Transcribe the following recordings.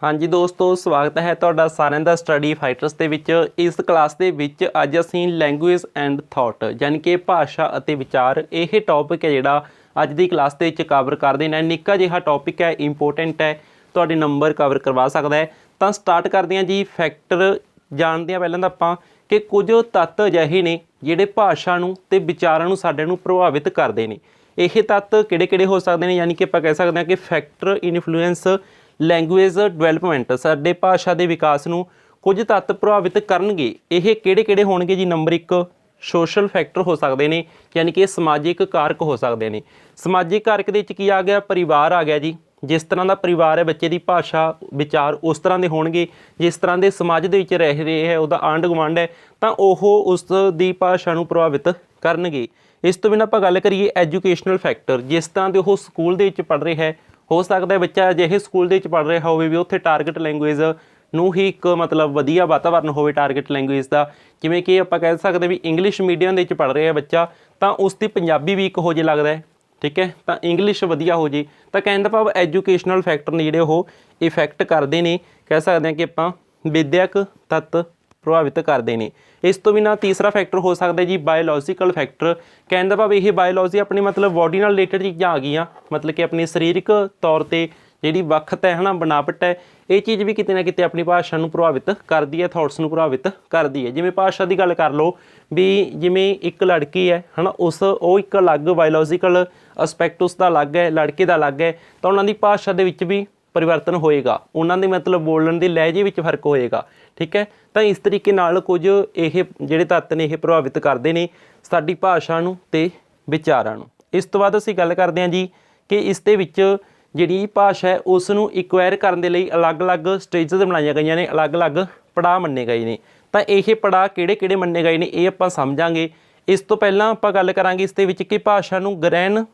हाँ जी दोस्तों, स्वागत है तुहाडा सारिਆਂ ਦਾ स्टडी फाइटर्स ਦੇ ਵਿੱਚ। इस क्लास ਦੇ ਵਿੱਚ ਅੱਜ ਅਸੀਂ लैंगुएज एंड थॉट यानी कि भाषा ਅਤੇ विचार ਇਹ टॉपिक है ਜਿਹੜਾ ਅੱਜ ਦੀ क्लास ਦੇ ਵਿੱਚ कवर ਕਰਦੇ ਨੇ। ਨਿੱਕਾ ਜਿਹਾ टॉपिक है, इंपोर्टेंट है, ਤੁਹਾਡੇ नंबर कवर करवा सकता है। ਤਾਂ ਸਟਾਰਟ ਕਰਦੇ ਹਾਂ ਜੀ। ਫੈਕਟਰ ਜਾਣਦੇ ਹਾਂ ਪਹਿਲਾਂ ਤਾਂ ਆਪਾਂ ਕਿ ਕੁਝ ਤੱਤ ਅਜਿਹੇ ਨੇ ਜਿਹੜੇ ਭਾਸ਼ਾ ਨੂੰ ਤੇ ਵਿਚਾਰਾਂ ਨੂੰ ਸਾਡੇ ਨੂੰ ਪ੍ਰਭਾਵਿਤ ਕਰਦੇ ਨੇ। ਇਹ ਤੱਤ ਕਿਹੜੇ-ਕਿਹੜੇ ਹੋ ਸਕਦੇ ਨੇ, ਯਾਨੀ ਕਿ ਆਪਾਂ ਕਹਿ ਸਕਦੇ ਹਾਂ ਕਿ ਫੈਕਟਰ ਇਨਫਲੂਐਂਸ लैंगुएज डिवेलपमेंट साडे भाषा के विकास नूं कुछ तत्त प्रभावित करनगे। यह किहड़े-किहड़े होणगे जी? नंबर 1 सोशल फैक्टर हो सकते हैं, यानी कि समाजिक कारक हो सकते हैं। समाजिक कारक दे विच की आ गया? परिवार आ गया जी। जिस तरह का परिवार है बच्चे की भाषा विचार उस तरह के होणगे। जिस तरह के समाज दे विच रह रहे है, उहदा आंढ गुआंढ है, तो वह उस दी भाषा नूं प्रभावित करनगे। इस तो बिना आपां गल करिए एजुकेशनल फैक्टर, जिस तरह के वह स्कूल दे विच पढ़ रहे है, हो सकता है बच्चा अजिहे स्कूल दे विच पढ़ रहा हो भी उत्थे टारगेट लैंगुएज नूं ही एक मतलब वधिया वातावरण होवे टारगेट लैंगुएज का। जिवें कि आपां कह सकते भी इंग्लिश मीडियम दे विच पढ़ रहा है बच्चा, तो उसकी पंजाबी भी एक हो जे लगता है, ठीक है, तो इंग्लिश वधिया हो जे। तो कहने का भाव एजुकेशनल फैक्टर ने जिहड़े ओह इफैक्ट करते हैं। कह सकते हैं कि आपां विद्यक तत्त प्रभावित करते हैं। इस तो बिना तीसरा फैक्टर हो सकता है जी बायोलॉजिकल फैक्टर। कहने का भाव ये बायोलॉजी अपनी मतलब बॉडी नाल रिलेटेड चीज़ां आ गई, मतलब कि अपनी सरीरक तौर पर जी वक्त है ना, बनावट है, ये चीज़ भी किते ना किते अपनी भाषा नूं प्रभावित करती है, थॉट्स नूं प्रभावित करती है। जिवें भाषा की गल कर लो भी, जिवें एक लड़की है ना, उस वो एक अलग बायोलॉजिकल असपैक्ट उसका अलग है, लड़के का अलग है, तो उन्होंने भाषा दे विच भी परिवर्तन होएगा, उन्होंने मतलब बोलण के लहजे में फर्क होएगा, ठीक है। तो इस तरीके नाल कुछ ये जिहड़े तत्त ने प्रभावित करते हैं साडी भाषा नूं ते विचारां नूं। इस तो बाद असीं गल करदे हां जी कि इस दे विच जिहड़ी भाषा है उस नूं एक्वायर करन दे लई अलग अलग स्टेजेस बनाईਆਂ गईਆਂ ने, अलग अलग पड़ाव मन्ने गए ने। तो यह पड़ाव किहड़े-किहड़े मन्ने गए ने ये आपां समझांगे। इस तो पहलां आपां गल करांगे इस दे विच कि भाषा नूं ग्रहण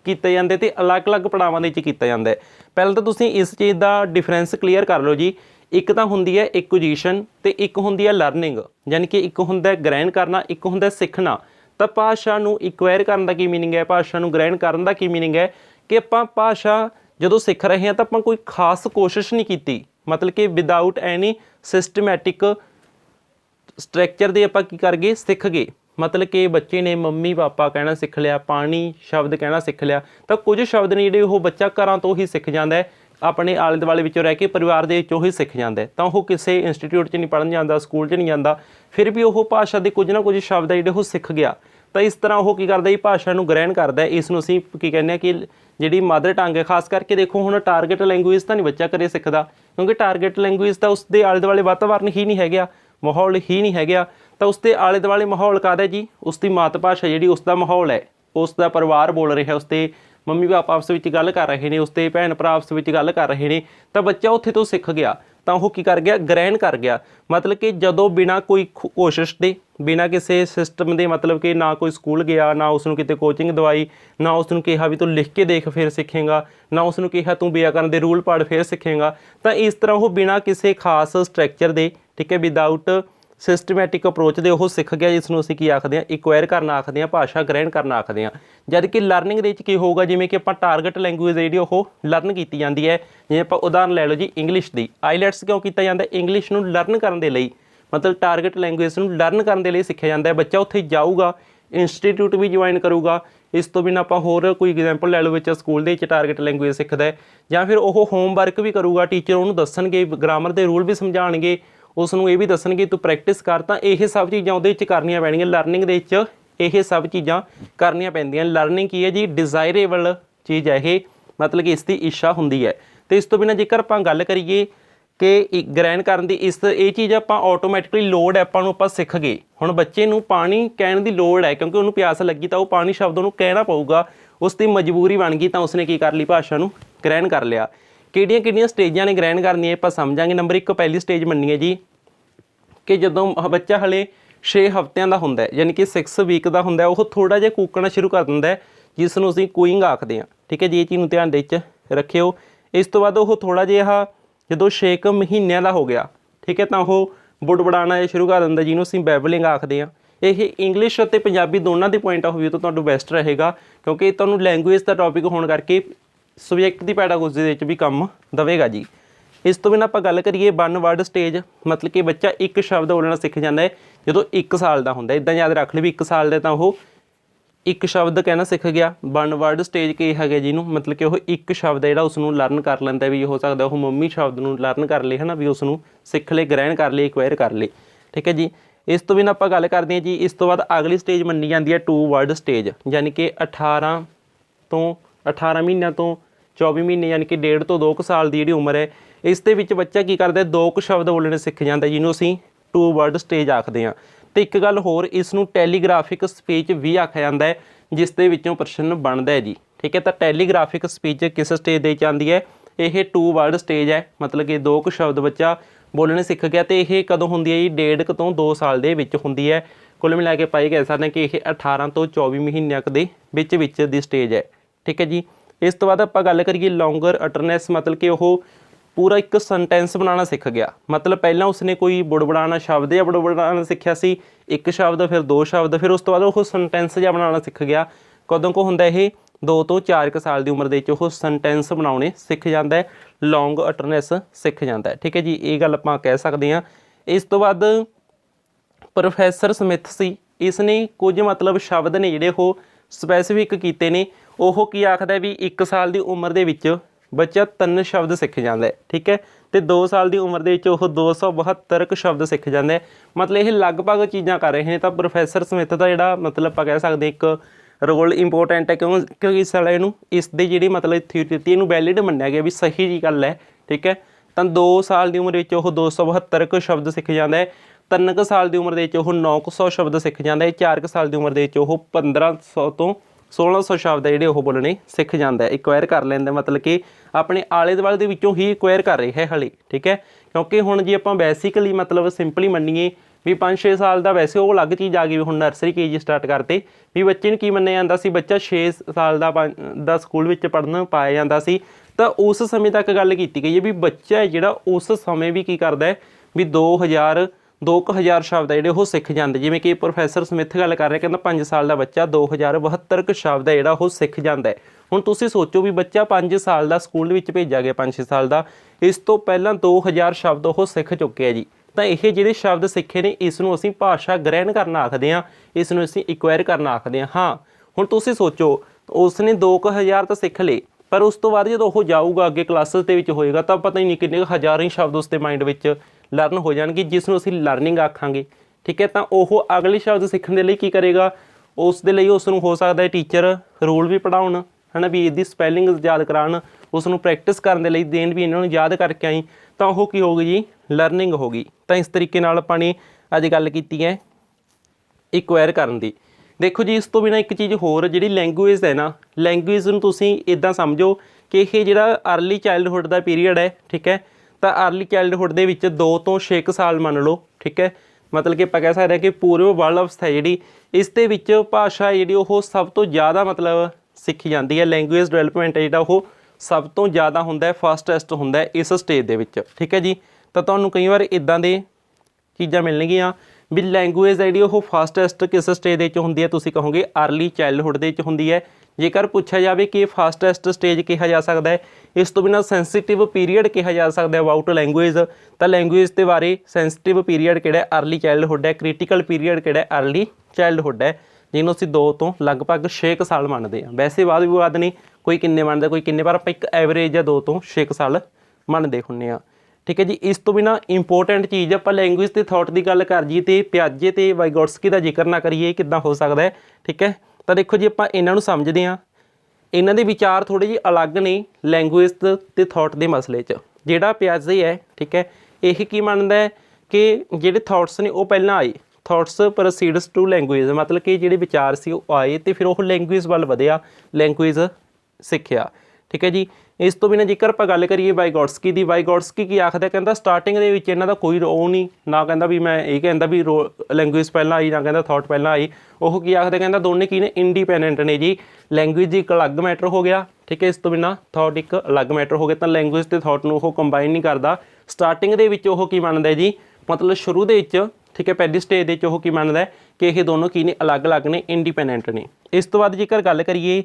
कीते जांदे ते अलग अलग पड़ावां दे विच कीता जांदा है। पहले तो तुसीं इस चीज़ का डिफरेंस क्लीयर कर लो जी। एक तो हुंदी है एक्विजिशन ते एक हुंदी है लर्निंग, यानी कि एक हुंदा है ग्रहण करना, एक हुंदा है सीखना। तो भाषा नूं एक्वायर करन दा की मीनिंग है, भाषा नूं ग्रहण करन दा की मीनिंग है कि आपां भाषा जदों सीख रहे हैं तो आपां कोई खास कोशिश नहीं कीती, मतलब कि विदाउट एनी सिस्टमैटिक स्ट्रक्चर दे आपां की कर गए सीख गए। मतलब कि बच्चे ने मम्मी पापा कहना सीख लिया, पानी शब्द कहना सीख लिया, तो कुछ शब्द ने जिहड़े ओह बच्चा घरां तो ही सीख जाता है, अपने आले दुआले विचों रह के परिवार दे विचों ही सीख जाता है। तो वह किसी इंस्टीट्यूट च नहीं पढ़न जाता, स्कूल च नहीं जाता, फिर भी वह भाषा के कुछ ना कुछ शब्द जिहड़े ओह सीख गया। तो इस तरह वह की करता जी भाषा नूं ग्रहण करता है। इस नूं असीं की कहने कि जिहड़ी मदर टंग है, खास करके देखो हुण टारगेट लैंगुएज तो नहीं बच्चा घरे सीखदा, क्योंकि टारगेट लैंगुएज तो उसके आले दुआले वातावरण ही नहीं है, माहौल ही नहीं है। तो उसके आले दुआले माहौल काहदा जी? उसकी मात भाषा जी उसका माहौल है, उसका परिवार बोल रहा है, उसके मम्मी पापा आपस में गल कर रहे हैं, उसके भैन भरा आपस में गल कर रहे हैं, तो बच्चा उत्थे तो सीख गया। तो वह की कर गया? ग्रहण कर गया। मतलब कि जदों बिना कोई कोशिश के, बिना किसी सिस्टम के, मतलब कि ना कोई स्कूल गया, ना उसनूं किते कोचिंग दवाई, ना उसनूं कहा भी तू लिख के देख फिर सीखेगा, ना उसनूं कहा तू व्याकरण के रूल पढ़ फिर सीखेगा। तो इस तरह वो बिना किसी खास स्ट्रक्चर के, ठीक है, विदाउट सिस्टमैटिक अप्रोच दे वो सीख गया, जिसनूं असीं की आखदे हां? इक्वायर करना आखदे हां, भाषा ग्रहण करना आखदे हां। जद कि लर्निंग दे विच की होगा? जिवें कि आपां टारगेट लैंगुएज जिहड़ी ओह लर्न कीती जांदी है। जिवें आपां उदाहरण लै लो जी इंग्लिश दी। आईलैट्स क्यों कीता जांदा? इंग्लिश नूं लर्न करन दे लई, मतलब टारगेट लैंगुएज नूं लर्न करन दे लई सिੱਖਿਆ ਜਾਂਦਾ है। बच्चा उत्थे जाऊगा, इंस्टीट्यूट भी ज्वाइन करूगा। इस तो बिना आपां होर कोई एग्जाम्पल लै लो, बच्चा स्कूल दे विच टारगेट लैंगुएज सिੱਖਦਾ है, ਜਾਂ फिर ओह होमवर्क भी करूगा, टीचर उहनूं दस्सणगे, ग्रामर के रूल भी समझाणगे, उसनूं ये भी दस्सणगे तू प्रैक्टिस कर। तो यह सब चीज़ां उहदे विच करनियां पैणगीਆਂ। लर्निंग दे विच यह सब चीज़ां करनियां पैंदियां। लर्निंग की है जी? डिज़ायरेबल चीज़ है ये, मतलब कि इसकी इच्छा हुंदी है। तो इस तो बिना जेकर आपां गल करिए कि ग्रहण करन दी, इस ये चीज़ आपां ऑटोमैटिकली लोड़ है, आपां नूं आपां सीख गए। हुण बच्चे नूं पानी कहण दी लोड़ है, क्योंकि उहनूं प्यास लगी तो वह पानी शब्द उहनूं कहना पऊगा, उसकी मजबूरी बन गई, तो उसने की कर ली? भाषा नूं ग्रहण कर लिया। किहड़ियां-किहड़ियां स्टेजां ने ग्रहण करनी आपां समझांगे। नंबर 1 पहली स्टेज मन्नी है जी कि जदों बच्चा हले 6 हफ्तिਆਂ ਦਾ ਹੁੰਦਾ, यानी कि 6 वीक का ਹੁੰਦਾ, ਉਹ थोड़ा ਜਿਹਾ कूकना शुरू कर ਦਿੰਦਾ है, जिस ਨੂੰ ਅਸੀਂ ਕੂਇੰਗ ਆਖਦੇ ਹਾਂ, ठीक है जी। ये चीज़ ਨੂੰ ਧਿਆन ਦੇ ਵਿੱਚ ਰੱਖਿਓ। इस तो बाद ਉਹ थोड़ा ਜਿਹਾ ਜਦੋਂ 6 ਮਹੀਨਿਆਂ ਦਾ हो गया, ठीक है, तो ਉਹ बुड़बड़ाना शुरू कर ਦਿੰਦਾ, ਜਿਹਨੂੰ ਅਸੀਂ ਬੈਬਲਿੰਗ ਆਖਦੇ ਹਾਂ। ਇਹ इंग्लिश ਅਤੇ ਪੰਜਾਬੀ ਦੋਨਾਂ ਦੇ ਪੁਆਇੰਟ ਆਫ व्यू ਤੋਂ ਤੁਹਾਨੂੰ ਬੈਸਟ ਰਹੇਗਾ, क्योंकि ਤੁਹਾਨੂੰ लैंगुएज ਦਾ टॉपिक होने करके सब्जैक्ट की पैडागोजी ਦੇ ਵਿੱਚ भी ਕੰਮ ਦੇਵੇਗਾ जी। इस तो बिना आपां गल करिए वन वर्ड स्टेज, मतलब कि बच्चा एक शब्द बोलना सीख जाता है जो 1 साल का होंगे। इदां याद रख लो भी 1 साल का तो वो एक शब्द कहना सीख गया। वन वर्ड स्टेज कहा गया जिन्हों, मतलब कि वो एक शब्द है उसनों लर्न कर लेंदा, भी हो सकता वो मम्मी शब्द नूं लर्न कर ले है ना, भी उसनों सीख ले, ग्रहण कर ले, एक्वायर कर ले। ठीक है जी। इस तो बिना आपां गल करते हैं जी, इस तो बाद अगली स्टेज मन्नी जाती है 2 वर्ड स्टेज, यानी कि 18 महीनों तो 24 महीने, यानी कि 1.5 तो 2 साल की जी उम्र है। इस दे विच बच्चा की करता है 2 शब्द बोलने सीख जाता, जिन्हों असीं 2 वर्ड स्टेज आखते हैं। तो एक गल होर, इसनूं टैलीग्राफिक स्पीच भी आख्या जाता है, जिस दे विचों प्रश्न बनता है जी। ठीक है, तो टैलीग्राफिक स्पीच किस स्टेज दे आती है? यह 2 वर्ड स्टेज है, मतलब कि 2 शब्द बच्चा बोलने सीख गया। तो यह कदों होंदी है जी? 1.5 तो 2 साल के विच होंदी है। कुल मिला के पाई कह सकते हैं कि यह 18 तो 24 महीनों के विच दी स्टेज है। ठीक है जी। इस तो बाद आपां गल करिए लॉन्गर अटरनेस, मतलब कि वह पूरा एक सेंटेंस बनाना सीख गया। मतलब पहला उसने कोई बुड़बुड़ाना शब्द या बुड़बुड़ाना सीखा सी, 1 शब्द, फिर 2 शब्द, फिर उस तो बाद वो सेंटेंस जिहा बनाना सीख गया। कदों को होंदा यह? 2 तो 4 साल की उम्र दे विच वो सेंटेंस बनाने सीख जाता है, लॉन्ग अटरनेस सीख जाता है। ठीक है जी, ये गल आपां कह सकते हैं। इस तो बाद प्रोफैसर स्मिथ सी, इसने कुछ मतलब शब्द ने जिहड़े वो स्पैसीफिक कीते ने। वो की आखदा भी 1 साल की उम्र दे विच बच्चा 3 शब्द सीख जाता है। ठीक है, तो 2 साल की उम्र दे विच वो 272 शब्द सीख जाता है। मतलब ये लगभग चीज़ां कर रहे हैं। तो प्रोफैसर स्मिथ का जिहड़ा मतलब आपां कह सकते एक रोल इंपोर्टेंट है, क्योंकि इस वाले इसकी जी मतलब थ्योरी इनू वैलिड मन्निया गया भी सही जी गल है। ठीक है, तो 2 साल की उम्र में वो 272 शब्द सीख जाता है। 3 साल की उम्र में वो 900 शब्द सीख जाता है। 4 साल की उम्र में वो 1500 तो 1600 शब्द है वो बोलने सीख जाता है, एक्वायर कर लेंदा, मतलब कि अपने आले दुआले दे विचों ही एक्वायर कर रहे है हले। ठीक है, क्योंकि हुण जे आपां बेसिकली मतलब सिंपली मन्नीए भी 5-6 साल का वैसे वो अलग चीज़ आ गई, हुण नर्सरी केजी स्टार्ट करते भी बच्चे नूं की मन्निया जांदा सी, बच्चा 6 साल का स्कूल विच पढ़न पाया जांदा सी। तो उस समय तक गल कीती गई है भी बच्चा है जिहड़ा उस समय भी की करदा है भी 2,000 शब्द है वो सीख जाते। जिवें कि प्रोफैसर स्मिथ गल कर रहे, कहना 5 साल का बच्चा 2,072 शब्द है जिहड़ा वो सीख जाता है। हुण तुसीं सोचो भी बच्चा 5 साल का स्कूल विच भेजा गया, 5-6 साल का, इस तो पहलां 2,000 शब्द वो सीख चुके हैं जी। तो ये जिहड़े शब्द सीखे ने इसनूं असीं भाषा ग्रहण करना आखदे हां, इसनूं असीं एक्वायर करना आखदे हां। हाँ, हुण तुसीं सोचो उसने 2,000 तो सीख लए, पर उस तो बाद जो वो जाऊगा अगे क्लासिस दे विच होएगा तो पता ही नहीं किन्ने हज़ारों ही शब्द उसके माइंड विच लर्न हो जाएंगे, जिसनों असीं लर्निंग आखांगे। ठीक है, तो वह अगले शब्द सीखने के लिए की करेगा? उस दे लई उसनूं हो सकता है टीचर रूल भी पढ़ाउण, है ना, भी इसकी स्पैलिंग याद कराउण, उसनूं प्रैक्टिस करने लई देण भी इन्होंने याद करके आई, तो वह की होगी जी? लर्निंग होगी। तो इस तरीके नाल आपां ने अज गल कीती है एक्वायर करन दी। देखो जी, इस तो बिना एक चीज़ होर जिहड़ी लैंगुएज है ना, लैंगुएज नूं तुसीं इदां समझो कि ये जिहड़ा अर्ली चाइल्डहुड का पीरीयड है। ठीक है, तो अर्ली चाइल्डहुड के विच 2 तो 6 साल मान लो। ठीक है, मतलब कि आपां कह सकते हैं कि पूर्व बाल अवस्था जिहड़ी इस दे विच भाषा जिहड़ी वो सब तो ज़्यादा मतलब सीखी जाती है। लैंगुएज डेवलपमेंट है जिहड़ा वो सब तो ज़्यादा हुंदा है, फास्टैसट हुंदा है इस स्टेज दे विच। ठीक है जी, तो तुहानूं कई बार इदां दे चीज़ां मिलणगियां भी लैंगुएज है जी वो फास्टैसट किस स्टेज दे विच हुंदी है, तुसीं कहोगे अर्ली चाइल्डहुड दे विच हुंदी है। जेकर पूछा जाए कि फास्टैसट स्टेज कहा जा सकता है, इस तो बिना सेंसिटिव पीरीयड कहा जा सकता है अबाउट लैंगुएज, तो लैंगुएज के बारे सेंसिटिव पीरीयड किहड़ा अर्ली चाइल्डहुड है, क्रिटिकल पीरीयड किहड़ा अर्ली चाइल्डहुड है, जिन्होंं असीं 2 तो लगभग 6 साल मानते हैं। वैसे वाद विवाद नहीं, कोई किन्ने मानता कोई किन्ने, पर आपां एक एवरेज है 2 तो 6 साल मानते हुंदे आ। ठीक है जी, इस तो बिना इंपोर्टेंट चीज़ आपां लैंगुएज ते थॉट की गल कर जी तो पियाजे ते वाइगोट्स्की का जिक्र ना करिए, किद्दां हो सकता है? ठीक है, तो देखो जी आपां इन्हां नूं समझदे हां, इन्हां दे विचार थोड़े जिहे अलग ने लैंगुएज ते थॉट के मसले च। जिहड़ा पियाजे है, ठीक है, यह की मनदा है कि जिहड़े थॉट्स ने वो पहलां आए, थॉट्स प्रोसीड्स टू लैंगुएज, मतलब कि जिहड़े विचार सी वो आए तो फिर वो लैंगुएज वाल वधिया, लैंगुएज सीखिया। ठीक है जी, इस तो बिना जेकर आपां गल करिए वाइगोट्स्की दी, वाइगोट्स्की की आखदा, कहता स्टार्टिंग दे विच इन्हां दा कोई वो नहीं, ना कहता भी मैं ये कहता भी लैंगुएज पहलां आई, ना कहता थॉट पहलां आई। वो की आखदा, कहता दोनों की ने इंडिपेंडेंट ने जी। लैंगुएज एक अलग मैटर हो गया, ठीक है, इस तो बिना थॉट एक अलग मैटर हो गया, तो लैंगुएज ते थॉट नूं वो कंबाइन नहीं करता। स्टार्टिंग दे विच वो की मनदा जी, मतलब शुरू दे विच, ठीक है, पहली स्टेज दे विच वो की मनदा कि ये दोनों की ने अलग अलग ने, इंडिपेंडेंट ने। इस तो बाद जेकर गल करिए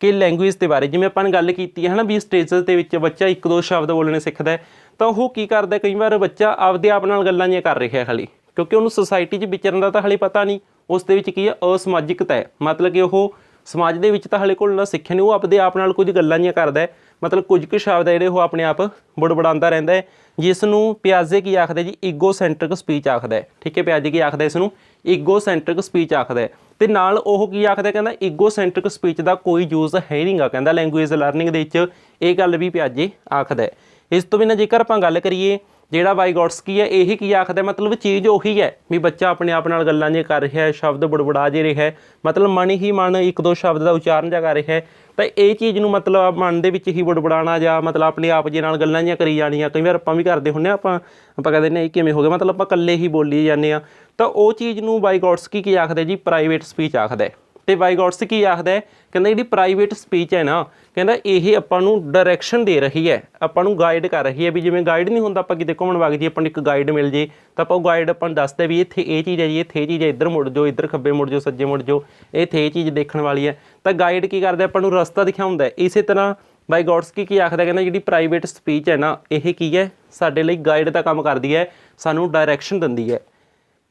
कि लैंगुएज के बारे, जिवें आपां ने गल कीती है ना भी स्टेजेस के विच बच्चा 1-2 शब्द बोलने सीखता है, ਤਾਂ ਉਹ ਕੀ ਕਰਦਾ, ਕਈ ਵਾਰ ਬੱਚਾ ਆਪਦੇ ਆਪ ਨਾਲ ਗੱਲਾਂ ਜਿਹੀਆਂ ਕਰ ਰਿਹਾ ਹਾਲੇ, ਕਿਉਂਕਿ ਉਹਨੂੰ ਸੁਸਾਇਟੀ 'ਚ ਵਿਚਰਨ ਦਾ ਤਾਂ ਹਾਲੇ ਪਤਾ ਨਹੀਂ, ਉਸ ਦੇ ਵਿੱਚ ਕੀ ਹੈ ਅਸਮਾਜਿਕਤਾ ਹੈ, ਮਤਲਬ ਕਿ ਉਹ ਸਮਾਜ ਦੇ ਵਿੱਚ ਤਾਂ ਹਾਲੇ ਘੁਲਣਾ ਸਿੱਖਿਆ ਨਹੀਂ, ਉਹ ਆਪਦੇ ਆਪ ਨਾਲ ਕੁਝ ਗੱਲਾਂ ਜਿਹੀਆਂ ਕਰਦਾ ਹੈ, ਮਤਲਬ ਕੁਝ ਕੁ ਸ਼ਬਦ ਜਿਹੜੇ ਉਹ ਆਪਣੇ ਆਪ ਬੁੜਬੜਾਉਂਦਾ ਰਹਿੰਦਾ ਹੈ, ਜਿਸ ਨੂੰ ਪਿਆਜ਼ੇ ਕੀ ਆਖਦਾ ਜੀ, ਈਗੋਸੈਂਟਰਿਕ ਸਪੀਚ ਆਖਦਾ ਹੈ। ਠੀਕ ਹੈ, ਪਿਆਜ਼ੇ ਕੀ ਆਖਦਾ, ਇਸ ਨੂੰ ਈਗੋਸੈਂਟਰਿਕ ਸਪੀਚ ਆਖਦਾ ਹੈ। ਤੇ ਨਾਲ ਉਹ ਕੀ ਆਖਦਾ, ਕਹਿੰਦਾ ਈਗੋਸੈਂਟਰਿਕ ਸਪੀਚ ਦਾ ਕੋਈ ਯੂਜ਼ ਹੈ ਨਹੀਂਗਾ, ਕਹਿੰਦਾ ਲੈਂਗੁਏਜ ਲਰਨਿੰਗ ਦੇ ਵਿੱਚ, ਇਹ ਗੱਲ ਵੀ ਪਿਆਜ਼ੇ ਆਖਦਾ ਹੈ। ਇਸ ਤੋਂ ਬਿਨਾਂ ਜੇਕਰ ਆਪਾਂ ਗੱਲ ਕਰੀਏ ਜਿਹੜਾ ਵਾਈਗੋਟਸਕੀ ਹੈ, ਇਹ ਕੀ ਆਖਦਾ, ਮਤਲਬ ਚੀਜ਼ ਉਹੀ ਹੈ ਵੀ ਬੱਚਾ ਆਪਣੇ ਆਪ ਨਾਲ ਗੱਲਾਂ ਜੇ ਕਰ ਰਿਹਾ ਹੈ, ਸ਼ਬਦ ਬੁੜਬੁੜਾ ਜੇ ਰਿਹਾ ਹੈ, ਮਤਲਬ ਮਨ ਹੀ ਮਨ ਇੱਕ ਦੋ ਸ਼ਬਦ ਦਾ ਉਚਾਰਨ ਜਿਹਾ ਕਰ ਰਿਹਾ ਹੈ, ਤਾਂ ਇਹ ਚੀਜ਼ ਨੂੰ ਮਤਲਬ ਮਨ ਦੇ ਵਿੱਚ ਹੀ ਬੁੜਬੁੜਾਉਣਾ ਜਾਂ ਮਤਲਬ ਆਪਣੇ ਆਪ ਜੇ ਨਾਲ ਗੱਲਾਂ ਜਿਹੀਆਂ ਕਰੀ ਜਾਣੀਆਂ, ਕਈ ਵਾਰ ਆਪਾਂ ਵੀ ਕਰਦੇ ਹੁੰਦੇ ਹਾਂ, ਆਪਾਂ ਕਹਿੰਦੇ ਨੇ ਇਹ ਕਿਵੇਂ ਹੋ ਗਿਆ, ਮਤਲਬ ਆਪਾਂ ਇਕੱਲੇ ਹੀ ਬੋਲੀ ਜਾਂਦੇ ਹਾਂ, ਤਾਂ ਉਹ ਚੀਜ਼ ਨੂੰ ਵਾਈਗੋਟਸਕੀ ਕੀ ਆਖਦਾ ਜੀ, ਪ੍ਰਾਈਵੇਟ ਸਪੀਚ ਆਖਦਾ ਹੈ। ਤੇ ਵਾਈਗੋਟਸਕੀ ਕੀ ਆਖਦਾ ਹੈ, ਕਹਿੰਦਾ ਜਿਹੜੀ ਪ੍ਰਾਈਵੇਟ ਸਪੀਚ ਹੈ ਨਾ, ਕਹਿੰਦਾ ਇਹ ਆਪਾਂ ਨੂੰ ਡਾਇਰੈਕਸ਼ਨ ਦੇ ਰਹੀ ਹੈ, ਆਪਾਂ ਨੂੰ ਗਾਈਡ ਕਰ ਰਹੀ ਹੈ, ਵੀ ਜਿਵੇਂ ਗਾਈਡ ਨਹੀਂ ਹੁੰਦਾ ਆਪਾਂ ਕਿਤੇ ਘੁੰਮਣ ਵਗ ਜੀ, ਆਪਾਂ ਨੂੰ ਇੱਕ ਗਾਈਡ ਮਿਲ ਜੇ ਤਾਂ ਆਪਾਂ ਉਹ ਗਾਈਡ ਆਪਾਂ ਨੂੰ ਦੱਸਦਾ ਵੀ ਇੱਥੇ ਇਹ ਚੀਜ਼ ਹੈ ਜੀ, ਇੱਥੇ ਇਹ ਚੀਜ਼ ਹੈ, ਇੱਧਰ ਮੁੜ ਜਾਓ, ਇੱਧਰ ਖੱਬੇ ਮੁੜ ਜਾਓ, ਸੱਜੇ ਮੁੜ ਜਾਓ, ਇੱਥੇ ਇਹ ਚੀਜ਼ ਦੇਖਣ ਵਾਲੀ ਹੈ, ਤਾਂ ਗਾਈਡ ਕੀ ਕਰਦਾ, ਆਪਾਂ ਨੂੰ ਰਸਤਾ ਦਿਖਾਉਂਦਾ। ਇਸੇ ਤਰ੍ਹਾਂ ਵਾਈਗੋਟਸਕੀ ਕੀ ਆਖਦਾ, ਕਹਿੰਦਾ ਜਿਹੜੀ ਪ੍ਰਾਈਵੇਟ ਸਪੀਚ ਹੈ ਨਾ, ਇਹ ਕੀ ਹੈ, ਸਾਡੇ ਲਈ ਗਾਈਡ ਦਾ ਕੰਮ ਕਰਦੀ ਹੈ, ਸਾਨੂੰ ਡਾਇਰੈਕਸ਼ਨ ਦਿੰਦੀ ਹੈ।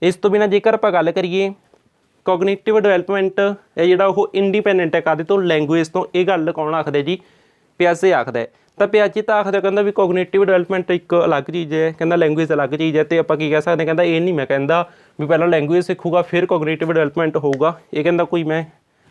ਇਸ ਤੋਂ ਬਿਨਾਂ ਜੇਕਰ ਆਪਾਂ ਗੱਲ ਕਰੀਏ ਕੋਗਨੀਟਿਵ ਡਿਵੈਲਪਮੈਂਟ ਹੈ ਜਿਹੜਾ ਉਹ ਇੰਡੀਪੈਂਡੈਂਟ ਹੈ ਕਾਹਦੇ ਤੋਂ, ਲੈਂਗੁਏਜ ਤੋਂ, ਇਹ ਗੱਲ ਕੌਣ ਆਖਦਾ ਜੀ, ਪਿਆਜ਼ੇ ਆਖਦਾ ਹੈ। ਤਾਂ ਪਿਆਜ਼ੇ ਤਾਂ ਆਖਦਾ, ਕਹਿੰਦਾ ਵੀ ਕੋਗਨੀਟਿਵ ਡਿਵੈਲਪਮੈਂਟ ਇੱਕ ਅਲੱਗ ਚੀਜ਼ ਹੈ, ਕਹਿੰਦਾ ਲੈਂਗੁਏਜ ਅਲੱਗ ਚੀਜ਼ ਹੈ, ਅਤੇ ਆਪਾਂ ਕੀ ਕਹਿ ਸਕਦੇ, ਕਹਿੰਦਾ ਇਹ ਨਹੀਂ ਮੈਂ ਕਹਿੰਦਾ ਵੀ ਪਹਿਲਾਂ ਲੈਂਗੁਏਜ ਸਿੱਖੂਗਾ ਫਿਰ ਕੋਗਨੀਟਿਵ ਡਿਵੈਲਪਮੈਂਟ ਹੋਊਗਾ, ਇਹ ਕਹਿੰਦਾ ਕੋਈ ਮੈਂ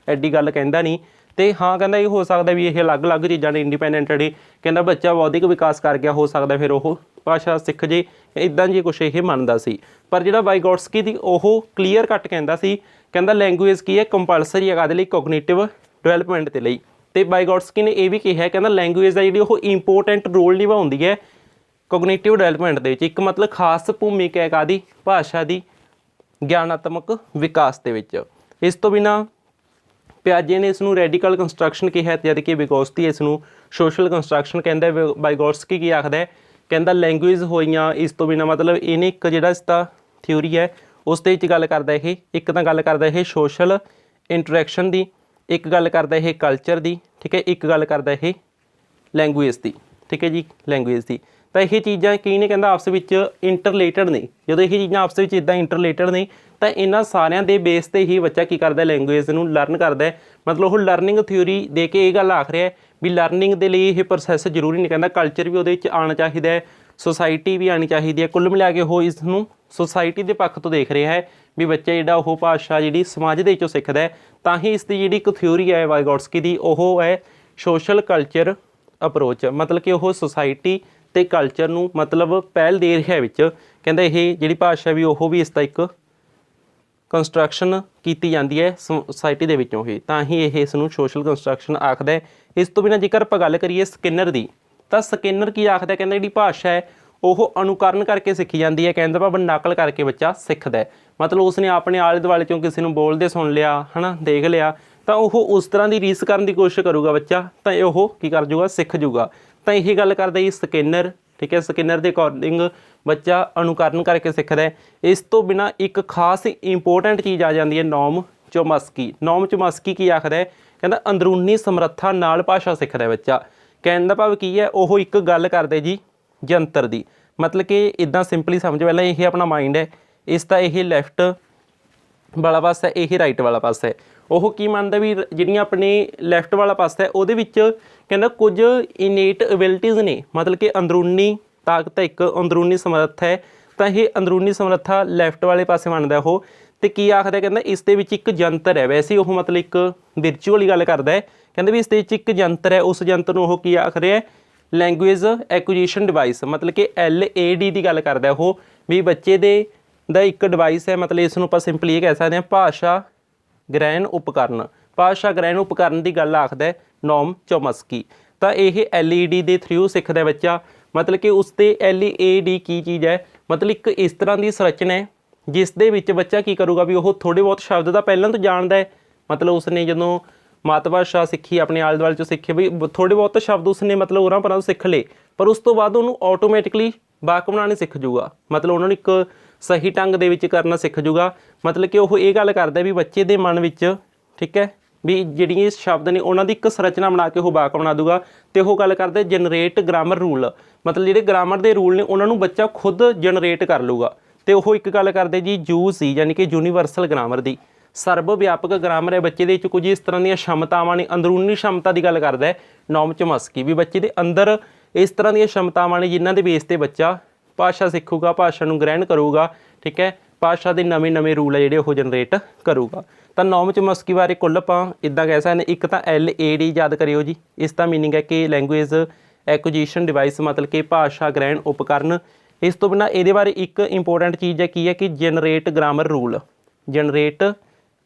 ਐਡੀ ਗੱਲ ਕਹਿੰਦਾ ਨਹੀਂ। ਅਤੇ ਹਾਂ ਕਹਿੰਦਾ ਇਹ ਹੋ ਸਕਦਾ ਵੀ ਇਹ ਅਲੱਗ-ਅਲੱਗ ਚੀਜ਼ਾਂ ਨੇ ਇੰਡੀਪੈਂਡੈਂਟਲੀ, ਕਹਿੰਦਾ ਬੱਚਾ ਬੌਧਿਕ ਵਿਕਾਸ ਕਰ ਗਿਆ, ਹੋ ਸਕਦਾ ਫਿਰ ਉਹ ਭਾਸ਼ਾ ਸਿੱਖ ਜੇ, ਇੱਦਾਂ ਜੀ ਕੁਛ ਇਹ ਮੰਨਦਾ ਸੀ। ਪਰ ਜਿਹੜਾ ਵਾਈਗੋਟਸਕੀ ਦੀ ਉਹ ਕਲੀਅਰ ਕੱਟ ਕਹਿੰਦਾ ਸੀ, ਕਹਿੰਦਾ ਲੈਂਗੁਏਜ ਕੀ ਹੈ, ਕੰਪਲਸਰੀ ਹੈ ਕਾਹਦੇ ਲਈ, ਕੋਗਨੀਟਿਵ ਡਿਵੈਲਪਮੈਂਟ ਦੇ ਲਈ। ਅਤੇ ਵਾਈਗੋਟਸਕੀ ਨੇ ਇਹ ਵੀ ਕਿਹਾ, ਕਹਿੰਦਾ ਲੈਂਗੁਏਜ ਦਾ ਜਿਹੜੀ ਉਹ ਇੰਪੋਰਟੈਂਟ ਰੋਲ ਨਿਭਾਉਂਦੀ ਹੈ ਕੋਗਨੀਟਿਵ ਡਿਵੈਲਪਮੈਂਟ ਦੇ ਵਿੱਚ, ਇੱਕ ਮਤਲਬ ਖਾਸ ਭੂਮਿਕਾ ਹੈ ਕਾਹਦੀ, ਭਾਸ਼ਾ ਦੀ ਗਿਆਨਾਤਮਕ ਵਿਕਾਸ ਦੇ ਵਿੱਚ। ਇਸ ਤੋਂ ਬਿਨਾਂ ਪਿਆਜ਼ੇ ਨੇ ਇਸ ਨੂੰ ਰੈਡੀਕਲ ਕੰਸਟਰਕਸ਼ਨ ਕਿਹਾ, ਜਦ ਕਿ ਵਿਗੋਸਕੀ ਇਸ ਨੂੰ ਸੋਸ਼ਲ ਕੰਸਟਰਕਸ਼ਨ ਕਹਿੰਦਾ। ਵਾਈਗੋਟਸਕੀ ਕੀ ਆਖਦਾ, ਕਹਿੰਦਾ ਲੈਂਗੁਏਜ ਹੋਈਆਂ, ਇਸ ਤੋਂ ਬਿਨਾਂ ਮਤਲਬ ਇਹਨੇ ਇੱਕ ਜਿਹੜਾ ਇਸਦਾ ਥਿਊਰੀ ਹੈ ਉਸ ਦੇ ਵਿੱਚ ਗੱਲ ਕਰਦਾ, ਇਹ ਇੱਕ ਤਾਂ ਗੱਲ ਕਰਦਾ ਇਹ ਸੋਸ਼ਲ ਇੰਟਰੈਕਸ਼ਨ ਦੀ, ਇੱਕ ਗੱਲ ਕਰਦਾ ਇਹ ਕਲਚਰ ਦੀ, ਠੀਕ ਹੈ, ਇੱਕ ਗੱਲ ਕਰਦਾ ਇਹ ਲੈਂਗੁਏਜ ਦੀ, ਠੀਕ ਹੈ ਜੀ, ਲੈਂਗੁਏਜ ਦੀ। ਤਾਂ ਇਹ ਚੀਜ਼ਾਂ ਕੀ ਨੇ, ਕਹਿੰਦਾ ਆਪਸ ਵਿੱਚ ਇੰਟਰਲੇਟਡ ਨੇ। ਜਦੋਂ ਇਹ ਚੀਜ਼ਾਂ ਆਪਸ ਵਿੱਚ ਇੱਦਾਂ ਇੰਟਰਲੇਟਡ ਨੇ ਤਾਂ ਇਹਨਾਂ ਸਾਰਿਆਂ ਦੇ ਬੇਸ 'ਤੇ ਹੀ ਬੱਚਾ ਕੀ ਕਰਦਾ, ਲੈਂਗੁਏਜ ਨੂੰ ਲਰਨ ਕਰਦਾ। ਮਤਲਬ ਉਹ ਲਰਨਿੰਗ ਥਿਊਰੀ ਦੇ ਕੇ ਇਹ ਗੱਲ ਆਖ ਰਿਹਾ ਵੀ ਲਰਨਿੰਗ ਦੇ ਲਈ ਇਹ ਪ੍ਰੋਸੈਸ ਜ਼ਰੂਰੀ ਨਹੀਂ, ਕਹਿੰਦਾ ਕਲਚਰ ਵੀ ਉਹਦੇ ਵਿੱਚ ਆਉਣਾ ਚਾਹੀਦਾ ਹੈ, ਸੁਸਾਇਟੀ ਵੀ ਆਉਣੀ ਚਾਹੀਦੀ ਹੈ। ਕੁੱਲ ਮਿਲਾ ਕੇ ਉਹ ਇਸ ਨੂੰ ਸੁਸਾਇਟੀ ਦੇ ਪੱਖ ਤੋਂ ਦੇਖ ਰਿਹਾ ਹੈ ਵੀ ਬੱਚਾ ਜਿਹੜਾ ਉਹ ਭਾਸ਼ਾ ਜਿਹੜੀ ਸਮਾਜ ਦੇ ਵਿੱਚੋਂ ਸਿੱਖਦਾ ਹੈ। ਤਾਂ ਹੀ ਇਸ ਦੀ ਜਿਹੜੀ ਇੱਕ ਥਿਊਰੀ ਹੈ ਵਾਈਗੋਟਸਕੀ ਦੀ, ਉਹ ਹੈ ਸੋਸ਼ਲ ਕਲਚਰ ਅਪਰੋਚ, ਮਤਲਬ ਕਿ ਉਹ ਸੁਸਾਇਟੀ ਅਤੇ ਕਲਚਰ ਨੂੰ ਮਤਲਬ ਪਹਿਲ ਦੇ ਰਿਹਾ ਵਿੱਚ। ਕਹਿੰਦਾ ਇਹ ਜਿਹੜੀ ਭਾਸ਼ਾ ਵੀ ਉਹ ਵੀ ਇਸ ਦਾ ਇੱਕ ਕੰਸਟਰਕਸ਼ਨ ਕੀਤੀ ਜਾਂਦੀ ਹੈ ਸੁਸਾਇਟੀ ਦੇ ਵਿੱਚੋਂ ਹੀ, ਤਾਂ ਹੀ ਇਹ ਇਸ ਨੂੰ ਸੋਸ਼ਲ ਕੰਸਟਰਕਸ਼ਨ ਆਖਦਾ ਹੈ। ਇਸ ਤੋਂ ਬਿਨਾਂ ਜੇਕਰ ਆਪਾਂ ਗੱਲ ਕਰੀਏ ਸਕਿਨਰ ਦੀ, ਤਾਂ ਸਕਿਨਰ ਕੀ ਆਖਦਾ, ਕਹਿੰਦਾ ਜਿਹੜੀ ਭਾਸ਼ਾ ਹੈ ਉਹ ਅਨੁਕਰਨ ਕਰਕੇ ਸਿੱਖੀ ਜਾਂਦੀ ਹੈ, ਕਹਿੰਦਾ ਭਾਵ ਨਕਲ ਕਰਕੇ ਬੱਚਾ ਸਿੱਖਦਾ। ਮਤਲਬ ਉਸਨੇ ਆਪਣੇ ਆਲੇ ਦੁਆਲੇ 'ਚੋਂ ਕਿਸੇ ਨੂੰ ਬੋਲਦੇ ਸੁਣ ਲਿਆ, ਹੈ ਨਾ, ਦੇਖ ਲਿਆ, ਤਾਂ ਉਹ ਉਸ ਤਰ੍ਹਾਂ ਦੀ ਰੀਸ ਕਰਨ ਦੀ ਕੋਸ਼ਿਸ਼ ਕਰੂਗਾ ਬੱਚਾ, ਤਾਂ ਉਹ ਕੀ ਕਰ ਜੂਗਾ, ਸਿੱਖ ਜੂਗਾ। ਤਾਂ ਇਹ ਗੱਲ ਕਰਦਾ ਜੀ ਸਕਿਨਰ, ਠੀਕ ਹੈ। ਸਕਿਨਰ ਦੇ ਅਕੋਰਡਿੰਗ ਬੱਚਾ ਅਨੁਕਰਨ ਕਰਕੇ ਸਿੱਖਦਾ ਹੈ। ਇਸ ਤੋਂ ਬਿਨਾਂ ਇੱਕ ਖਾਸ ਇੰਪੋਰਟੈਂਟ ਚੀਜ਼ ਆ ਜਾਂਦੀ ਹੈ ਨੋਮ ਚੋਮਸਕੀ। ਨੋਮ ਚੋਮਸਕੀ ਕੀ ਆਖਦਾ ਹੈ, ਕਹਿੰਦਾ ਅੰਦਰੂਨੀ ਸਮਰੱਥਾ ਨਾਲ ਭਾਸ਼ਾ ਸਿੱਖਦਾ ਬੱਚਾ। ਕਹਿਣ ਦਾ ਭਾਵ ਕੀ ਹੈ, ਉਹ ਇੱਕ ਗੱਲ ਕਰਦੇ ਜੀ ਜੰਤਰ ਦੀ, ਮਤਲਬ ਕਿ ਇੱਦਾਂ ਸਿੰਪਲੀ ਸਮਝ, ਪਹਿਲਾਂ ਇਹ ਆਪਣਾ ਮਾਈਂਡ ਹੈ, ਇਸ ਦਾ ਇਹ ਲੈਫਟ ਵਾਲਾ ਪਾਸਾ, ਇਹ ਰਾਈਟ ਵਾਲਾ ਪਾਸਾ ਹੈ। ਉਹ ਕੀ ਮੰਨਦਾ ਵੀ ਜਿਹੜੀਆਂ ਆਪਣੇ ਲੈਫਟ ਵਾਲਾ ਪਾਸਾ ਹੈ ਉਹਦੇ ਵਿੱਚ ਕਹਿੰਦਾ ਕੁਝ ਇਨੇਟ ਐਬਿਲਿਟੀਜ਼ ਨੇ, ਮਤਲਬ ਕਿ ਅੰਦਰੂਨੀ ਤਾਕਤ, ਇੱਕ ਅੰਦਰੂਨੀ ਸਮਰੱਥਾ ਹੈ। ਤਾਂ ਇਹ ਅੰਦਰੂਨੀ ਸਮਰੱਥਾ ਲੈਫਟ ਵਾਲੇ ਪਾਸੇ ਮੰਨਦਾ ਉਹ। ਅਤੇ ਕੀ ਆਖਦਾ, ਕਹਿੰਦਾ ਇਸ ਦੇ ਵਿੱਚ ਇੱਕ ਜੰਤਰ ਹੈ, ਵੈਸੇ ਉਹ ਮਤਲਬ ਇੱਕ ਵਿਰਚੁਅਲੀ ਗੱਲ ਕਰਦਾ ਹੈ। ਕਹਿੰਦਾ ਵੀ ਇਸ ਦੇ ਵਿੱਚ ਇੱਕ ਜੰਤਰ ਹੈ, ਉਸ ਜੰਤਰ ਨੂੰ ਉਹ ਕੀ ਆਖ ਰਿਹਾ, ਲੈਂਗੁਏਜ ਐਕੁਜੀਸ਼ਨ ਡਿਵਾਈਸ, ਮਤਲਬ ਕਿ LAD ਦੀ ਗੱਲ ਕਰਦਾ ਉਹ, ਵੀ ਬੱਚੇ ਦਾ ਇੱਕ ਡਿਵਾਈਸ ਹੈ। ਮਤਲਬ ਇਸ ਨੂੰ ਆਪਾਂ ਸਿੰਪਲੀ ਇਹ ਕਹਿ ਸਕਦੇ ਹਾਂ ਭਾਸ਼ਾ ਗ੍ਰਹਿਣ ਉਪਕਰਨ। ਭਾਸ਼ਾ ਗ੍ਰਹਿਣ ਉਪਕਰਨ ਦੀ ਗੱਲ ਆਖਦਾ ਨੋਮ ਚੋਮਸਕੀ। ਤਾਂ ਇਹ LED ਦੇ ਥਰੂ ਸਿੱਖਦਾ ਬੱਚਾ। ਮਤਲਬ ਕਿ ਉਸ 'ਤੇ LED ਕੀ ਚੀਜ਼ ਹੈ, ਮਤਲਬ ਇੱਕ ਇਸ ਤਰ੍ਹਾਂ ਦੀ ਸੰਰਚਨਾ ਹੈ ਜਿਸ ਦੇ ਵਿੱਚ ਬੱਚਾ ਕੀ ਕਰੂਗਾ ਵੀ ਉਹ ਥੋੜ੍ਹੇ ਬਹੁਤ ਸ਼ਬਦ ਤਾਂ ਪਹਿਲਾਂ ਤੋਂ ਜਾਣਦਾ ਹੈ। ਮਤਲਬ ਉਸਨੇ ਜਦੋਂ ਮਾਤ ਭਾਸ਼ਾ ਸਿੱਖੀ, ਆਪਣੇ ਆਲੇ ਦੁਆਲੇ 'ਚੋਂ ਸਿੱਖੇ ਵੀ ਥੋੜ੍ਹੇ ਬਹੁਤ ਸ਼ਬਦ ਉਸਨੇ ਮਤਲਬ ਉਰਾਂ ਪਰਾਂ ਤੋਂ ਸਿੱਖ ਲਏ, ਪਰ ਉਸ ਤੋਂ ਬਾਅਦ ਉਹਨੂੰ ਆਟੋਮੈਟਿਕਲੀ ਵਾਕ ਬਣਾਉਣੇ ਸਿੱਖ ਜੂਗਾ। ਮਤਲਬ ਉਹਨਾਂ ਨੂੰ ਇੱਕ ਸਹੀ ਢੰਗ ਦੇ ਵਿੱਚ ਕਰਨਾ ਸਿੱਖ ਜੂਗਾ। ਮਤਲਬ ਕਿ ਉਹ ਇਹ ਗੱਲ ਕਰਦਾ ਵੀ ਬੱਚੇ ਦੇ ਮਨ ਵਿੱਚ, ਠੀਕ ਹੈ, ਵੀ ਜਿਹੜੀਆਂ ਇਸ ਸ਼ਬਦ ਨੇ ਉਹਨਾਂ ਦੀ ਇੱਕ ਸੰਰਚਨਾ ਬਣਾ ਕੇ ਉਹ ਵਾਕ ਬਣਾ ਦੂਗਾ। ਅਤੇ ਉਹ ਗੱਲ ਕਰਦਾ ਜਨਰੇਟ ਗ੍ਰਾਮਰ ਰੂਲ, मतलब ਜਿਹੜੇ ਗ੍ਰਾਮਰ ਦੇ ਰੂਲ ਨੇ ਉਹਨਾਂ ਨੂੰ ਬੱਚਾ ਖੁਦ ਜਨਰੇਟ ਕਰ ਲੂਗਾ। ਤੇ ਉਹ ਇੱਕ ਗੱਲ ਕਰਦੇ ਜੀ ਯੂਸੀ ਯਾਨੀ ਕਿ ਯੂਨੀਵਰਸਲ ਗ੍ਰਾਮਰ ਦੀ, ਸਰਬ ਵਿਆਪਕ ਗ੍ਰਾਮਰ ਹੈ ਬੱਚੇ ਦੇ ਵਿੱਚ ਕੁਝ ਇਸ ਤਰ੍ਹਾਂ ਦੀਆਂ क्षमताਵਾਂ ਨੇ। ਅੰਦਰੂਨੀ क्षमता ਦੀ ਗੱਲ ਕਰਦਾ ਨੋਮ ਚੋਮਸਕੀ ਵੀ ਬੱਚੇ ਦੇ ਅੰਦਰ ਇਸ ਤਰ੍ਹਾਂ ਦੀਆਂ क्षमताਵਾਂ ਨੇ ਜਿਨ੍ਹਾਂ ਦੇ ਬੇਸ ਤੇ ਬੱਚਾ ਭਾਸ਼ਾ ਸਿੱਖੂਗਾ, ਭਾਸ਼ਾ ਨੂੰ ਗ੍ਰਹਿਣ ਕਰੂਗਾ, ਠੀਕ ਹੈ, ਭਾਸ਼ਾ ਦੇ ਨਵੇਂ ਰੂਲ ਹੈ ਜਿਹੜੇ ਉਹ ਜਨਰੇਟ ਕਰੂਗਾ। ਤਾਂ ਨੋਮ ਚੋਮਸਕੀ ਬਾਰੇ ਕੁੱਲ ਆਪਾਂ ਇੱਦਾਂ ਕਹਿ ਸਕਦੇ ਇੱਕ ਤਾਂ LAD ਯਾਦ ਕਰਿਓ ਜੀ, ਇਸ ਦਾ ਮੀਨਿੰਗ ਹੈ ਕਿ ਲੈਂਗੁਏਜ ਐਕੁਜੀਸ਼ਨ ਡਿਵਾਈਸ, ਮਤਲਬ ਕਿ ਭਾਸ਼ਾ ਗ੍ਰਹਿਣ ਉਪਕਰਨ। ਇਸ ਤੋਂ ਬਿਨਾਂ ਇਹਦੇ ਬਾਰੇ ਇੱਕ ਇੰਪੋਰਟੈਂਟ ਚੀਜ਼ ਹੈ ਕੀ ਹੈ ਕਿ generate grammar rule, generate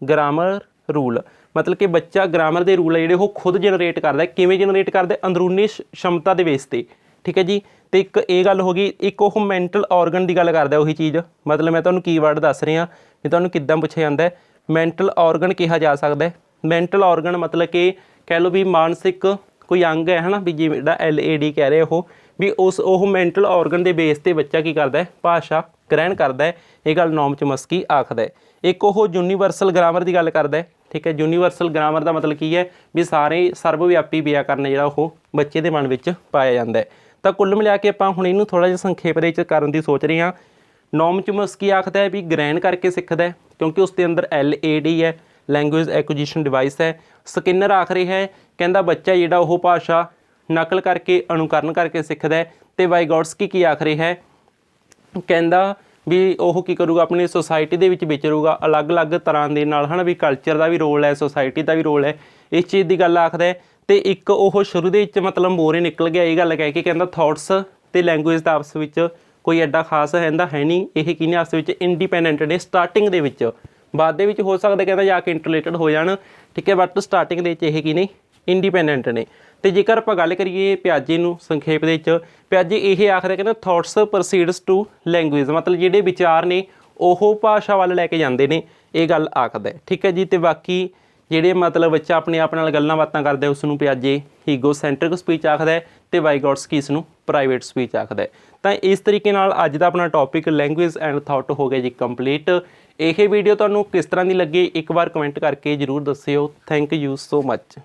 grammar rule ਮਤਲਬ ਕਿ ਬੱਚਾ ਗ੍ਰਾਮਰ ਦੇ ਰੂਲ ਹੈ ਜਿਹੜੇ ਉਹ ਖੁਦ ਜਨਰੇਟ ਕਰਦਾ। ਕਿਵੇਂ ਜਨਰੇਟ ਕਰਦਾ? ਅੰਦਰੂਨੀ क्षमता ਦੇ ਬੇਸ ਤੇ, ਠੀਕ ਹੈ ਜੀ। ਤੇ ਇੱਕ ਇਹ ਗੱਲ ਹੋ ਗਈ, ਇੱਕ ਉਹ ਮੈਂਟਲ ਔਰਗਨ ਦੀ ਗੱਲ ਕਰਦਾ ਉਹੀ ਚੀਜ਼, ਮਤਲਬ ਮੈਂ ਤੁਹਾਨੂੰ ਕੀਵਰਡ ਦੱਸ ਰਿਹਾ ਵੀ ਤੁਹਾਨੂੰ ਕਿੱਦਾਂ ਪੁੱਛਿਆ ਜਾਂਦਾ ਹੈ। ਮੈਂਟਲ ਔਰਗਨ ਕਿਹਾ ਜਾ ਸਕਦਾ ਹੈ। ਮੈਂਟਲ ਔਰਗਨ ਮਤਲਬ ਕਿ ਕਹਿ ਲਓ ਵੀ ਮਾਨਸਿਕ ਕੋਈ ਅੰਗ ਹੈ ਨਾ, ਵੀ ਜਿਵੇਂ ਜਿਹੜਾ LAD ਕਹਿ ਰਹੇ ਉਹ ਵੀ ਉਹ ਮੈਂਟਲ ਔਰਗਨ ਦੇ ਬੇਸ ਤੇ ਬੱਚਾ ਕੀ ਕਰਦਾ ਹੈ? ਭਾਸ਼ਾ ਗ੍ਰਹਿਣ ਕਰਦਾ ਹੈ। ਇਹ ਗੱਲ ਨੋਮ ਚੋਮਸਕੀ ਆਖਦਾ ਹੈ। ਇੱਕ ਉਹ ਯੂਨੀਵਰਸਲ ਗ੍ਰਾਮਰ ਦੀ ਗੱਲ ਕਰਦਾ ਹੈ, ਠੀਕ ਹੈ। ਯੂਨੀਵਰਸਲ ਗ੍ਰਾਮਰ ਦਾ ਮਤਲਬ ਕੀ ਹੈ ਵੀ ਸਾਰੇ ਸਰਬ ਵਿਆਪੀ ਵਿਆਕਰਨ ਜਿਹੜਾ ਉਹ ਬੱਚੇ ਦੇ ਮਨ ਵਿੱਚ ਪਾਇਆ ਜਾਂਦਾ ਹੈ। ਤਾਂ ਕੁੱਲ ਮਿਲਾ ਕੇ ਆਪਾਂ ਹੁਣ ਇਹਨੂੰ ਥੋੜ੍ਹਾ ਜਿਹਾ ਸੰਖੇਪ ਦੇ ਵਿੱਚ ਕਰਨ ਦੀ ਸੋਚ ਰਹੇ ਹਾਂ। ਨੋਮ ਚੋਮਸਕੀ ਆਖਦਾ ਹੈ ਵੀ ਗ੍ਰਹਿਣ ਕਰਕੇ ਸਿੱਖਦਾ ਹੈ ਕਿਉਂਕਿ ਉਸ ਦੇ ਅੰਦਰ LAD ਹੈ, ਲੈਂਗੁਏਜ ਐਕੁਜੀਸ਼ਨ ਡਿਵਾਈਸ ਹੈ। ਸਕਿਨਰ ਆਖ ਰਿਹਾ ਹੈ, ਕਹਿੰਦਾ ਬੱਚਾ ਜਿਹੜਾ ਉਹ ਭਾਸ਼ਾ ਨਕਲ ਕਰਕੇ ਅਨੁਕਰਨ ਕਰਕੇ ਸਿੱਖਦਾ ਹੈ। ਤੇ ਵਾਈਗੋਟਸਕੀ ਕੀ ਆਖ ਰਿਹਾ ਹੈ, ਕਹਿੰਦਾ ਵੀ ਉਹ ਕੀ ਕਰੂਗਾ ਆਪਣੀ ਸੁਸਾਇਟੀ ਦੇ ਵਿੱਚ ਵਿਚਰੂਗਾ ਅਲੱਗ-ਅਲੱਗ ਤਰ੍ਹਾਂ ਦੇ ਨਾਲ, ਹੈ ਨਾ, ਵੀ ਕਲਚਰ ਦਾ ਵੀ ਰੋਲ ਹੈ, ਸੁਸਾਇਟੀ ਦਾ ਵੀ ਰੋਲ ਹੈ, ਇਸ ਚੀਜ਼ ਦੀ ਗੱਲ ਆਖਦਾ ਹੈ। ਤੇ ਇੱਕ ਉਹ ਸ਼ੁਰੂ ਦੇ ਵਿੱਚ ਮਤਲਬ ਮੋਰੇ ਨਿਕਲ ਗਿਆ ਇਹ ਗੱਲ ਕਹਿ ਕੇ, ਕਹਿੰਦਾ ਥੋਟਸ ਤੇ ਲੈਂਗੁਏਜ ਦਾ ਆਪਸ ਵਿੱਚ ਕੋਈ ਐਡਾ ਖਾਸ ਹੈ ਨਹੀਂ, ਇਹ ਕੀ ਨੇ ਆਪਸ ਵਿੱਚ ਇੰਡੀਪੈਂਡੈਂਟ ਨੇ ਸਟਾਰਟਿੰਗ ਦੇ ਵਿੱਚ, ਬਾਅਦ ਦੇ ਵਿੱਚ ਹੋ ਸਕਦਾ ਕਹਿੰਦਾ ਜਾ ਕੇ ਇੰਟਰਲੇਟਡ ਹੋ ਜਾਣ, ਠੀਕ ਹੈ, ਬਟ ਸਟਾਰਟਿੰਗ ਦੇ ਵਿੱਚ ਇਹ ਕੀ ਨੇ ਇੰਡੀਪੈਂਡੈਂਟ ਨੇ। ਤੇ ਜੇਕਰ ਆਪਾਂ ਗੱਲ ਕਰੀਏ ਪਿਆਜੇ ਨੂੰ ਸੰਖੇਪ ਦੇ ਵਿੱਚ, ਪਿਆਜੇ ਇਹ ਆਖਦਾ ਕਹਿੰਦਾ ਥੋਟਸ ਪ੍ਰੋਸੀਡਸ ਟੂ ਲੈਂਗੁਏਜ, ਮਤਲਬ ਜਿਹੜੇ ਵਿਚਾਰ ਨੇ ਉਹ ਭਾਸ਼ਾ ਵੱਲ ਲੈ ਕੇ ਜਾਂਦੇ ਨੇ, ਇਹ ਗੱਲ ਆਖਦਾ, ਠੀਕ ਹੈ ਜੀ। ਤੇ ਬਾਕੀ ਜਿਹੜੇ ਮਤਲਬ ਬੱਚਾ ਆਪਣੇ ਆਪ ਨਾਲ ਗੱਲਾਂ ਬਾਤਾਂ ਕਰਦਾ ਉਸ ਨੂੰ ਪਿਆਜੇ ਈਗੋਸੈਂਟਰਿਕ ਸਪੀਚ ਆਖਦਾ ਹੈ ਤੇ ਵਾਈਗੋਟਸਕੀ ਇਸ ਨੂੰ ਪ੍ਰਾਈਵੇਟ ਸਪੀਚ ਆਖਦਾ ਹੈ। ਤਾਂ ਇਸ ਤਰੀਕੇ ਨਾਲ ਅੱਜ ਦਾ ਆਪਣਾ ਟੌਪਿਕ ਲੈਂਗੁਏਜ ਐਂਡ ਥਾਟ ਹੋ ਗਿਆ ਜੀ ਕੰਪਲੀਟ। ਇਹ ਵੀਡੀਓ ਤੁਹਾਨੂੰ ਕਿਸ ਤਰ੍ਹਾਂ ਦੀ ਲੱਗੀ ਇੱਕ ਵਾਰ ਕਮੈਂਟ ਕਰਕੇ ਜ਼ਰੂਰ ਦੱਸਿਓ। Thank you so much.